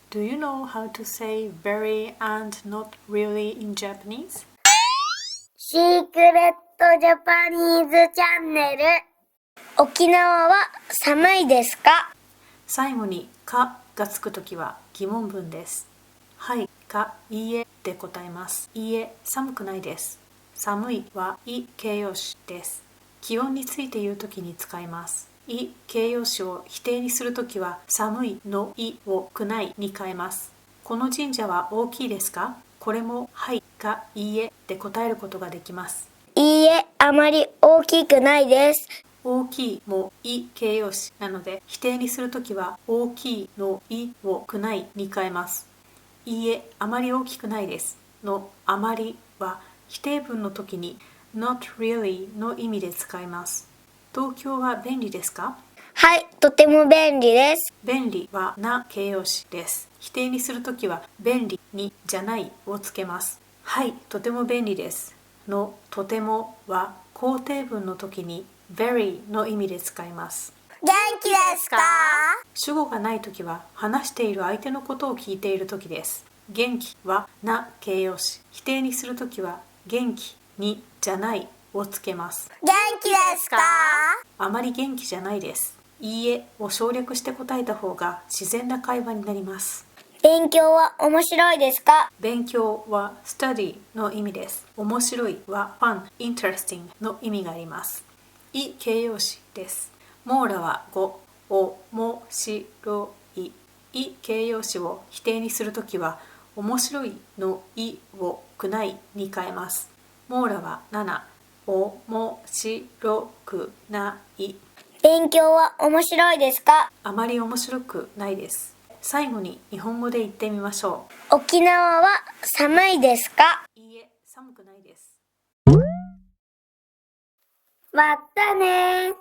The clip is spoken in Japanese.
Do you know how to say very and not really in Japanese? シークレットジャパニーズチャンネル。沖縄は寒いですか？最後にかがつくときは疑問文です。はいかいいえで答えます。いいえ、寒くないです。寒いはい形容詞です。気温について言うときに使います。い形容詞を否定にするときは寒いのいをくないに変えます。この神社は大きいですか？これもはいかいいえで答えることができます。いいえ、あまり大きくないです。大きいもい形容詞なので否定にするときは大きいのいをくないに変えます。いいえ、あまり大きくないですのあまりは否定文の時に not really の意味で使います。東京は便利ですか？はい、とても便利です。便利はな形容詞です。否定にするときは便利にじゃないをつけます。はい、とても便利ですのとてもは肯定文の時に very の意味で使います。元気ですか？主語がないときは話している相手のことを聞いているときです。元気はな形容詞。否定にするときは元気にじゃないをつけます。元気ですか？あまり元気じゃないです。いいえを省略して答えた方が自然な会話になります。勉強は面白いですか？勉強は study の意味です。面白いは fun, interesting の意味があります。い形容詞です。網羅は語、おもしろい。い形容詞を否定にするときは面白いのいをくないに変えます。網羅は7、おもしろくない。勉強は面白いですか？あまり面白くないです。最後に日本語で言ってみましょう。沖縄は寒いですか？いいえ、寒くないです。またね。